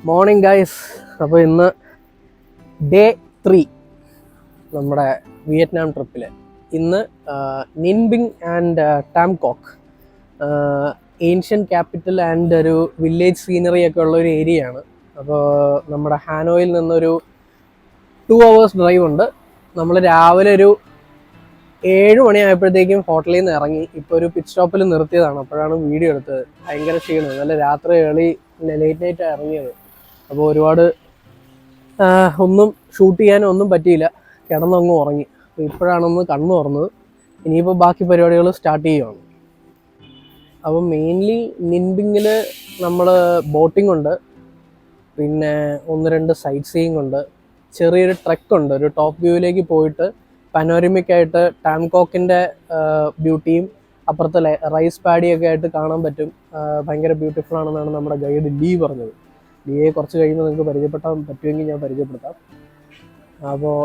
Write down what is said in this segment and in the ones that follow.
Morning guys. അപ്പോൾ ഇന്ന് day 3 നമ്മുടെ വിയറ്റ്നാം ട്രിപ്പിൽ. ഇന്ന് നിൻബിങ് ആൻഡ് ടാംകോക്ക്, ഏൻഷ്യൻ ക്യാപിറ്റൽ ആൻഡ് ഒരു വില്ലേജ് സീനറി ഒക്കെ ഉള്ള ഒരു ഏരിയയാണ്. അപ്പോൾ നമ്മുടെ ഹാനോയിൽ നിന്നൊരു 2 hours ഡ്രൈവ് ഉണ്ട്. നമ്മൾ രാവിലെ ഒരു 7 മണിയായപ്പോഴത്തേക്കും ഹോട്ടലിൽ നിന്ന് ഇറങ്ങി. ഇപ്പോൾ ഒരു പിറ്റ് സ്റ്റോപ്പിൽ നിർത്തിയതാണ്, അപ്പോഴാണ് വീഡിയോ എടുത്തത്. ഭയങ്കര ക്ഷീണം, നല്ല രാത്രി ലേറ്റ് നൈറ്റാണ് ഇറങ്ങിയത്. അപ്പോൾ ഒരുപാട് ഒന്നും ഷൂട്ട് ചെയ്യാനും ഒന്നും പറ്റിയില്ല, കിടന്നങ്ങ് ഉറങ്ങി. അപ്പോൾ ഇപ്പോഴാണൊന്ന് കണ്ണു തുറന്നത്. ഇനിയിപ്പോൾ ബാക്കി പരിപാടികൾ സ്റ്റാർട്ട് ചെയ്യുകയാണ്. അപ്പോൾ മെയിൻലി നിൻബിങ്ങിൽ നമ്മൾ ബോട്ടിംഗ് ഉണ്ട്, പിന്നെ 1-2 സൈറ്റ് സീയിങ് ഉണ്ട്, ചെറിയൊരു ട്രെക്ക് ഉണ്ട്. ഒരു ടോപ്പ് വ്യൂവിലേക്ക് പോയിട്ട് പനോരമിക്കായിട്ട് ടാംകോക്കിൻ്റെ ബ്യൂട്ടിയും അപ്പുറത്തെ റൈസ് പാഡിയൊക്കെ ആയിട്ട് കാണാൻ പറ്റും. ഭയങ്കര ബ്യൂട്ടിഫുൾ ആണെന്നാണ് നമ്മുടെ ഗൈഡ് ലീ പറഞ്ഞത്. ലീയെ കുറച്ച് കഴിയുമ്പോൾ നിങ്ങൾക്ക് പരിചയപ്പെടാൻ പറ്റുമെങ്കിൽ ഞാൻ പരിചയപ്പെടുത്താം. അപ്പോൾ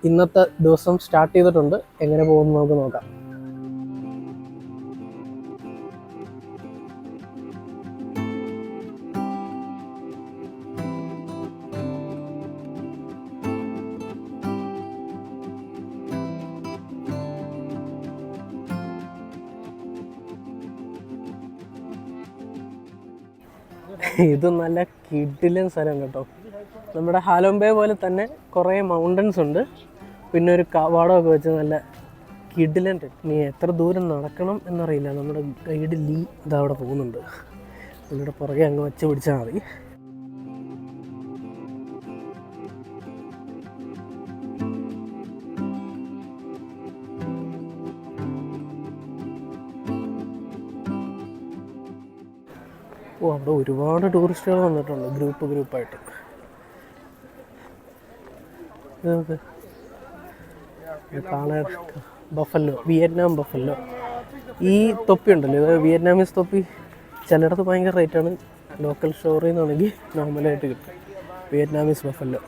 ഇന്നത്തെ ദിവസം സ്റ്റാർട്ട് ചെയ്തിട്ടുണ്ട്. എങ്ങനെ പോകുമെന്ന് നമുക്ക് നോക്കാം. ഇത് നല്ല കിടിലൻ സ്ഥലം കേട്ടോ. നമ്മുടെ ഹാലോംബേ പോലെ തന്നെ കുറേ മൗണ്ടൻസ് ഉണ്ട്, പിന്നെ ഒരു കവാടമൊക്കെ വെച്ച് നല്ല കിടിലൻ. നീ എത്ര ദൂരം നടക്കണം എന്നറിയില്ല. നമ്മുടെ ഗൈഡ് ലീ ഇതവിടെ പോകുന്നുണ്ട്. നമ്മുടെ പുറകെ അങ്ങ് വെച്ച് പിടിച്ചാൽ മതി. അവിടെ ഒരുപാട് ടൂറിസ്റ്റുകൾ വന്നിട്ടുണ്ട്, ഗ്രൂപ്പായിട്ട്. കാണാൻ ബഫല്ലോ, വിയറ്റ്നാം ബഫല്ലോ. ഈ തൊപ്പി ഉണ്ടല്ലോ, ഇത് വിയറ്റ്നാമീസ് തൊപ്പി. ചിലയിടത്ത് ഭയങ്കര റേറ്റാണ്, ലോക്കൽ സ്റ്റോറിൽ നിന്നാണെങ്കിൽ നോർമലായിട്ട് കിട്ടും. Vietnamese buffalo.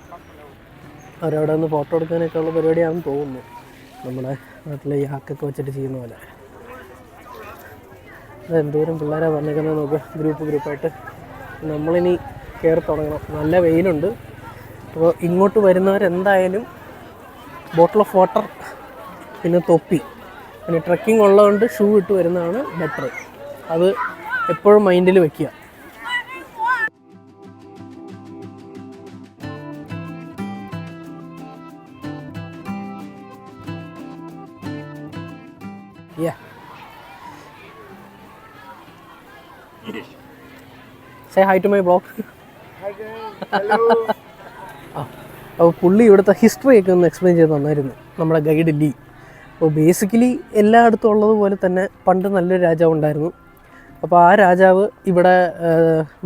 അവരവിടെ നിന്ന് ഫോട്ടോ എടുക്കാനൊക്കെ ഉള്ള പരിപാടിയാണെന്ന് തോന്നുന്നു, നമ്മുടെ നാട്ടിലെ യാക്കൊക്കെ വെച്ചിട്ട് ചെയ്യുന്ന പോലെ. എന്തോരം പിള്ളേരാണ് വന്നേക്കുന്നത് നോക്കുക, ഗ്രൂപ്പായിട്ട്. നമ്മളിനി കയറി തുടങ്ങണം. നല്ല വെയിലുണ്ട്. അപ്പോൾ ഇങ്ങോട്ട് വരുന്നവരെന്തായാലും ബോട്ടിൽ ഓഫ് വാട്ടർ, പിന്നെ തൊപ്പി, പിന്നെ ട്രക്കിംഗ് ഉള്ളതുകൊണ്ട് ഷൂ ഇട്ട് വരുന്നതാണ് ബെറ്റർ. അത് എപ്പോഴും മൈൻഡിൽ വയ്ക്കുക. Say hi to my vlog. Hi guys. Hello. അപ്പോൾ പുള്ളി ഇവിടുത്തെ ഹിസ്റ്ററിയൊക്കെ ഒന്ന് എക്സ്പ്ലെയിൻ ചെയ്ത് തന്നായിരുന്നു, നമ്മുടെ ഗൈഡ് ലീ. അപ്പോൾ ബേസിക്കലി എല്ലായിടത്തും ഉള്ളതുപോലെ തന്നെ പണ്ട് നല്ലൊരു രാജാവ് ഉണ്ടായിരുന്നു. അപ്പോൾ ആ രാജാവ് ഇവിടെ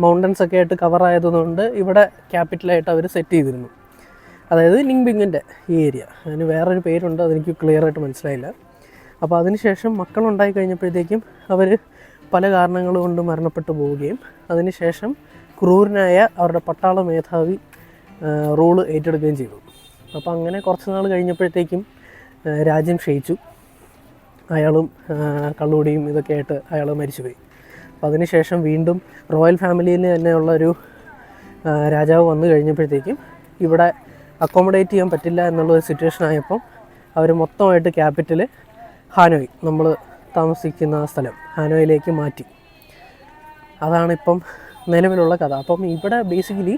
മൗണ്ടൻസൊക്കെ ആയിട്ട് കവറായതുകൊണ്ട് ഇവിടെ ക്യാപിറ്റലായിട്ട് അവർ സെറ്റ് ചെയ്തിരുന്നു. അതായത് നിൻബിങ്ങിൻ്റെ ഈ ഏരിയ. അതിന് വേറൊരു പേരുണ്ട്, അതെനിക്ക് ക്ലിയർ ആയിട്ട് മനസ്സിലായില്ല. അപ്പോൾ അതിനുശേഷം മക്കളുണ്ടായി കഴിഞ്ഞപ്പോഴത്തേക്കും അവർ പല കാരണങ്ങൾ കൊണ്ട് മരണപ്പെട്ടു പോവുകയും അതിനുശേഷം ക്രൂരനായ അവരുടെ പട്ടാള മേധാവി റൂള് ഏറ്റെടുക്കുകയും ചെയ്തു. അപ്പോൾ അങ്ങനെ കുറച്ച് നാൾ കഴിഞ്ഞപ്പോഴത്തേക്കും രാജ്യം ക്ഷയിച്ചു. അയാളും കള്ളുകൂടിയും ഇതൊക്കെ ആയിട്ട് അയാൾ മരിച്ചുപോയി. അപ്പോൾ അതിനുശേഷം വീണ്ടും റോയൽ ഫാമിലിയിൽ തന്നെയുള്ളൊരു രാജാവ് വന്നു കഴിഞ്ഞപ്പോഴത്തേക്കും ഇവിടെ അക്കോമഡേറ്റ് ചെയ്യാൻ പറ്റില്ല എന്നുള്ളൊരു സിറ്റുവേഷൻ ആയപ്പം അവർ മൊത്തമായിട്ട് ക്യാപിറ്റൽ ഹാനോയ്, നമ്മൾ താമസിക്കുന്ന സ്ഥലം, ഹാനോയിലേക്ക് മാറ്റി. അതാണിപ്പം നിലവിലുള്ള കഥ. അപ്പം ഇവിടെ ബേസിക്കലി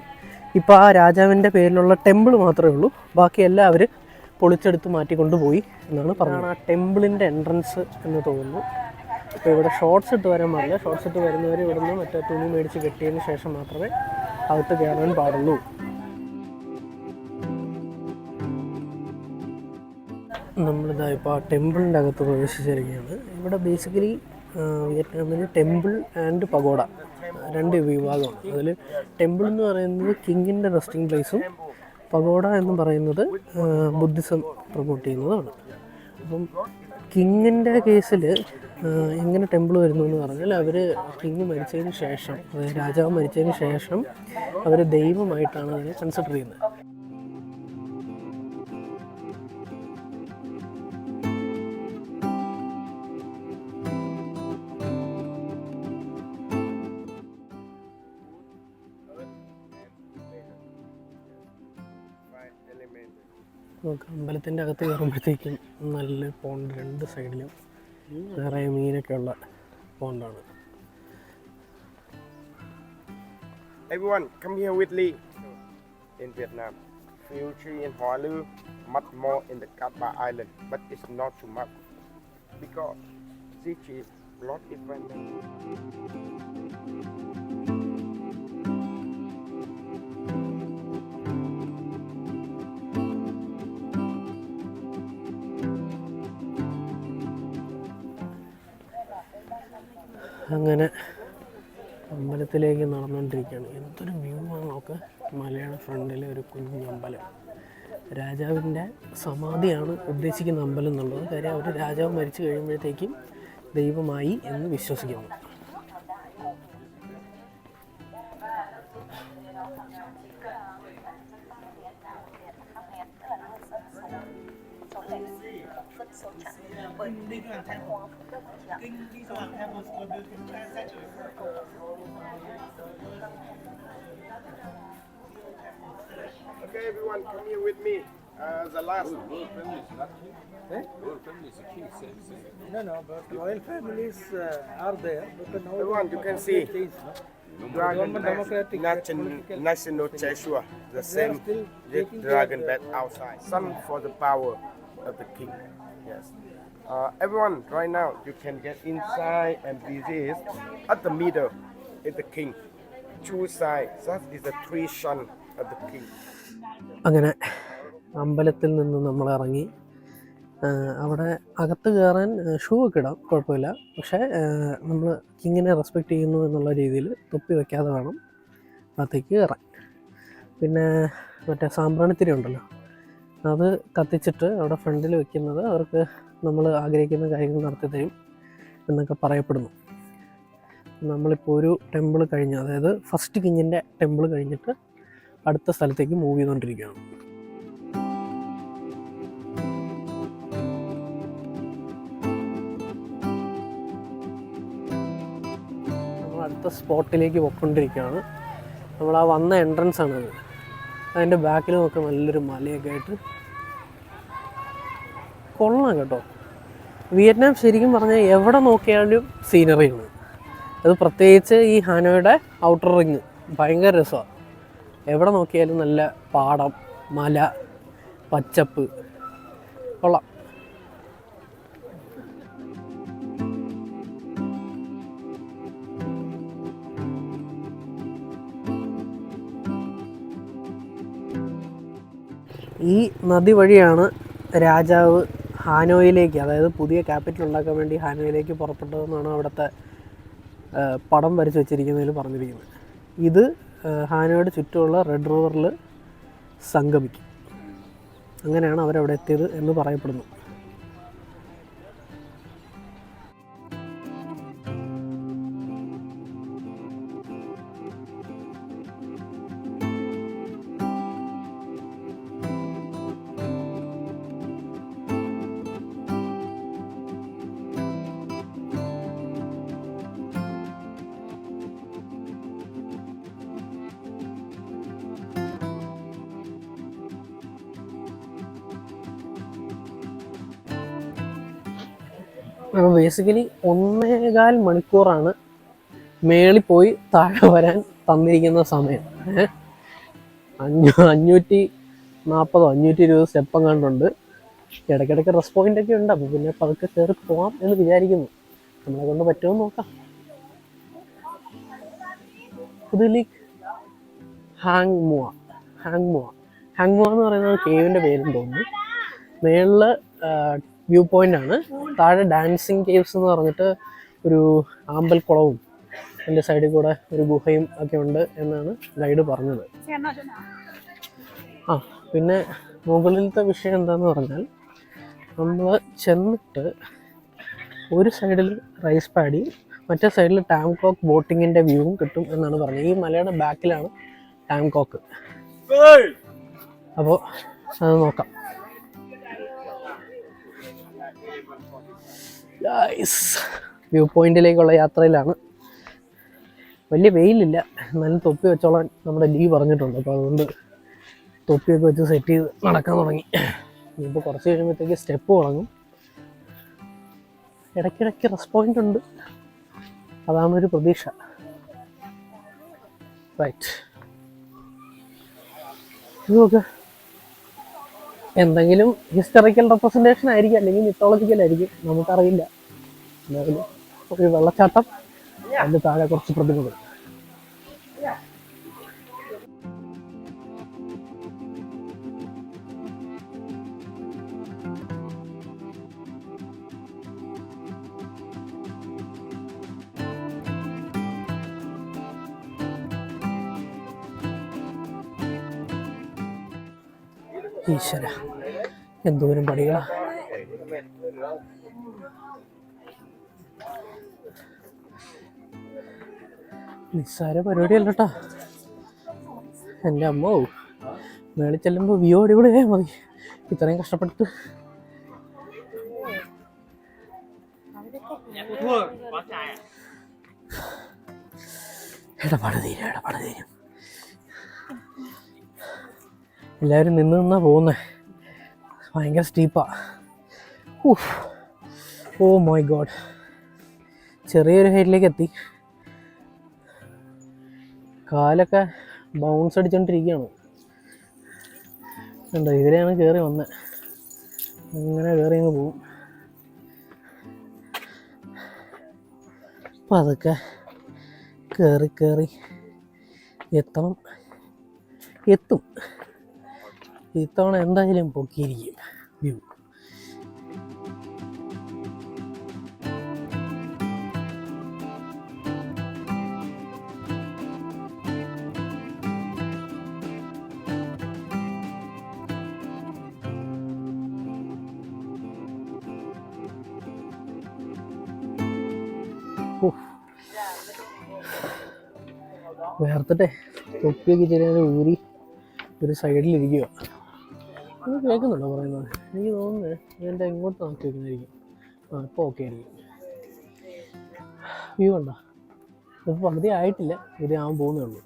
ഇപ്പോൾ ആ രാജാവിൻ്റെ പേരിലുള്ള ടെമ്പിൾ മാത്രമേ ഉള്ളൂ, ബാക്കിയെല്ലാം അവർ പൊളിച്ചെടുത്ത് മാറ്റിക്കൊണ്ടുപോയി എന്നാണ് പറഞ്ഞത്. ആ ടെമ്പിളിൻ്റെ എൻട്രൻസ് എന്ന് തോന്നുന്നു. അപ്പോൾ ഇവിടെ ഷോർട്ട്സ് ഇട്ട് വരാൻ പാടില്ല. ഷോർട്ട്സ് ഇട്ട് വരുന്നവർ ഇവിടുന്ന് മറ്റേ തുണി മേടിച്ച് കെട്ടിയതിന് ശേഷം മാത്രമേ അകത്ത് കയറാൻ പാടുള്ളൂ. നമ്മളിതാ ഇപ്പോൾ ആ ടെമ്പിളിൻ്റെ അകത്ത് പ്രവേശിച്ചിരിക്കുകയാണ്. ഇവിടെ ബേസിക്കലി വിയറ്റ്നാമിൽ ടെമ്പിൾ ആൻഡ് പഗോഡ 2 വിഭാഗമാണ്. അതിൽ ടെമ്പിൾ എന്ന് പറയുന്നത് കിങ്ങിൻ്റെ റെസ്റ്റിംഗ് പ്ലേസും പഗോഡ എന്ന് പറയുന്നത് ബുദ്ധിസം പ്രൊമോട്ട് ചെയ്യുന്നതാണ്. അപ്പം കിങ്ങിൻ്റെ കേസിൽ എങ്ങനെ ടെമ്പിൾ വരുന്നു എന്ന് പറഞ്ഞാൽ അവർ കിങ് മരിച്ചതിന് ശേഷം, അതായത് രാജാവ് മരിച്ചതിന് ശേഷം അവർ ദൈവമായിട്ടാണ് അതിനെ കൺസിഡർ ചെയ്യുന്നത്. നമുക്ക് അമ്പലത്തിൻ്റെ അകത്ത് കയറുമ്പോഴത്തേക്കും നല്ല പോണ്ട്, രണ്ട് സൈഡിലും നിറയെ മീനൊക്കെ ഉള്ള പോണ്ടാണ്. Everyone, come here with Lee. In Vietnam, Phiêu Tri and Hoa Lư much more in the Cat Ba Island, but it's not too much because this is lot different. അങ്ങനെ അമ്പലത്തിലേക്ക് നടന്നുകൊണ്ടിരിക്കുകയാണ്. എന്തൊരു വ്യൂ ആണ് നോക്ക്. മലയുടെ ഫ്രണ്ടിലെ ഒരു കുഞ്ഞു അമ്പലം. രാജാവിൻ്റെ സമാധിയാണ് ഉദ്ദേശിക്കുന്ന അമ്പലം എന്നുള്ളത്. കാര്യം അവർ രാജാവ് മരിച്ചു കഴിയുമ്പോഴത്തേക്കും ദൈവമായി എന്ന് വിശ്വസിക്കുന്നു. Okay, everyone, come here with me. The last. No, but royal families are there. But now Everyone, you can see dragon democratic national treasure, the same dragon bat outside. Some for the power of the king. Yes. Everyone, right now you can get inside and visit. At the middle is the king. Two sides. That is the three sons of the king. അങ്ങനെ അമ്പലത്തിൽ നിന്ന് നമ്മൾ ഇറങ്ങി. അവിടെ അകത്ത് കയറാൻ shoe ഒക്കെ ഇടാം, കുഴപ്പമില്ല. പക്ഷേ നമ്മൾ കിങ്ങിനെ റെസ്പെക്റ്റ് ചെയ്യുന്നു എന്നുള്ള രീതിയിൽ തൊപ്പി വയ്ക്കാതെ വേണം അകത്തേക്ക് കയറാൻ. പിന്നെ മറ്റേ സാമ്പ്രാണിത്തിരി ഉണ്ടല്ലോ, അത് കത്തിച്ചിട്ട് അവിടെ ഫ്രണ്ടിൽ വെക്കുന്നത് അവർക്ക് നമ്മൾ ആഗ്രഹിക്കുന്ന കാര്യങ്ങൾ നടത്തി തരും എന്നൊക്കെ പറയപ്പെടുന്നു. നമ്മളിപ്പോൾ ഒരു ടെമ്പിൾ കഴിഞ്ഞ്, അതായത് ഫസ്റ്റ് കിങ്ങിൻ്റെ ടെമ്പിൾ കഴിഞ്ഞിട്ട് അടുത്ത സ്ഥലത്തേക്ക് മൂവ് ചെയ്തുകൊണ്ടിരിക്കുകയാണ്. നമ്മൾ അടുത്ത സ്പോട്ടിലേക്ക് പോയിക്കൊണ്ടിരിക്കുകയാണ്. നമ്മൾ ആ വന്ന എൻട്രൻസ് ആണത്. അതിൻ്റെ ബാക്കിൽ നോക്കുക, നല്ലൊരു മലയൊക്കെ ആയിട്ട് കൊള്ളാം കേട്ടോ. വിയറ്റ്നാം ശരിക്കും പറഞ്ഞാൽ എവിടെ നോക്കിയാലും സീനറിയാണ്. അത് പ്രത്യേകിച്ച് ഈ ഹാനോയുടെ ഔട്ടർ റിങ് ഭയങ്കര രസമാണ്. എവിടെ നോക്കിയാലും നല്ല പാടം, മല, പച്ചപ്പ്, കൊള്ളാം. ഈ നദി വഴിയാണ് രാജാവ് ഹാനോയിലേക്ക്, അതായത് പുതിയ ക്യാപിറ്റൽ ഉണ്ടാക്കാൻ വേണ്ടി ഹാനോയിലേക്ക് പുറപ്പെട്ടതെന്നാണ് അവിടുത്തെ പടം വരച്ച് വെച്ചിരിക്കുന്നതിൽ പറഞ്ഞിരിക്കുന്നത്. ഇത് ഹാനോയുടെ ചുറ്റുമുള്ള റെഡ് റിവറിൽ സംഗമിക്കും. അങ്ങനെയാണ് അവരവിടെ എത്തിയത് എന്ന് പറയപ്പെടുന്നു. അപ്പോൾ ബേസിക്കലി 1.25 മണിക്കൂറാണ് മേളിൽ പോയി താഴെ വരാൻ തന്നിരിക്കുന്ന സമയം. 540 520 സ്റ്റെപ്പ് എങ്ങാണ്ടുണ്ട്. ഇടയ്ക്കിടയ്ക്ക് റെസ്റ്റ് പോയിന്റ് ഒക്കെ ഉണ്ട്. അപ്പോൾ പിന്നെ പതുക്കെ കയറി പോവാം എന്ന് വിചാരിക്കുന്നു. നമ്മളെ കൊണ്ട് പറ്റുമോ നോക്കാം. പുതുലിക് ഹാങ്മുവ എന്ന് പറയുന്നത് കേവിൻ്റെ പേരും തോന്നുന്നു. മേളിൽ വ്യൂ പോയിൻ്റാണ്. താഴെ ഡാൻസിങ് കേവ്സ് എന്ന് പറഞ്ഞിട്ട് ഒരു ആമ്പൽക്കുളവും എൻ്റെ സൈഡിൽ കൂടെ ഒരു ഗുഹയും ഒക്കെ ഉണ്ട് എന്നാണ് ഗൈഡ് പറഞ്ഞത്. പിന്നെ മുകളിലത്തെ വിഷയം എന്താണെന്ന് പറഞ്ഞാൽ, നമ്മൾ ചെന്നിട്ട് ഒരു സൈഡിൽ റൈസ് പാഡി, മറ്റേ സൈഡിൽ ടാംകോക്ക് ബോട്ടിങ്ങിൻ്റെ വ്യൂവും കിട്ടും എന്നാണ് പറഞ്ഞത്. ഈ മലയുടെ ബാക്കിലാണ് ടാംകോക്ക്. അപ്പോൾ അത് നോക്കാം. വ്യൂ പോയിന്റിലേക്കുള്ള യാത്രയിലാണ്. വലിയ വെയിലില്ല, എന്നാലും തൊപ്പി വെച്ചോളാൻ നമ്മുടെ ലീവ് പറഞ്ഞിട്ടുണ്ട്. അപ്പോൾ അതുകൊണ്ട് തൊപ്പിയൊക്കെ വെച്ച് സെറ്റ് ചെയ്ത് നടക്കാൻ തുടങ്ങി. ഇനിയിപ്പോൾ കുറച്ച് കഴിയുമ്പോഴത്തേക്ക് സ്റ്റെപ്പ് തുടങ്ങും. ഇടയ്ക്കിടയ്ക്ക് റെസ്പോണ്ട് ഉണ്ട്, അതാണൊരു പ്രതീക്ഷ. റൈറ്റ്, നോക്ക്, എന്തെങ്കിലും ഹിസ്റ്ററിക്കൽ റെപ്രസെൻറ്റേഷൻ ആയിരിക്കും, അല്ലെങ്കിൽ മിത്തോളജിക്കൽ ആയിരിക്കും, നമുക്കറിയില്ല. എന്തായാലും ഒരു വെള്ളച്ചാട്ടം, അതിൻ്റെ താഴെ കുറച്ച് പ്രതിമകൾ. ഈശ്വര, എന്തോരം പടികളാ. നിസ്സാര പരിപാടിയല്ല കേട്ടോ എൻ്റെ അമ്മോ. മേളിൽ ചെല്ലുമ്പോൾ വ്യൂ അടിപൊളിയായാൽ മതി, ഇത്രയും കഷ്ടപ്പെട്ട്. ഇടപാട് തീരും. എല്ലാവരും നിന്നാ പോകുന്നേ, ഭയങ്കര സ്റ്റീപ്പാ. ഓ മൈ ഗോഡ്, ചെറിയൊരു ഹൈറ്റിലേക്ക് എത്തി. കാലൊക്കെ ബൗൺസ് അടിച്ചോണ്ടിരിക്കുകയാണ്. കണ്ടോ, ഇതിലെയാണ് കയറി വന്നത്. അങ്ങനെ കയറി അങ്ങ് പോവും. അപ്പം അതൊക്കെ കയറി എത്തും. ഇത്തവണ എന്തായാലും പൊക്കിയിരിക്കും വ്യൂ. വേർത്തിട്ടെ തൊപ്പിയൊക്കെ ചെറിയ ഊരി ഒരു സൈഡിലിരിക്കുക. ഇത് കേൾക്കുന്നുണ്ടോ പറയുന്നത്? എനിക്ക് തോന്നുന്നത് എൻ്റെ ഇങ്ങോട്ട് നോക്കി വെക്കുന്നതായിരിക്കും. ഇപ്പോൾ ഓക്കെ ആയിരിക്കും. വ്യൂ ഉണ്ടോ? ഇപ്പോൾ പകുതി ആയിട്ടില്ല, ഇത് ആവാൻ പോകുന്നേ ഉള്ളൂ.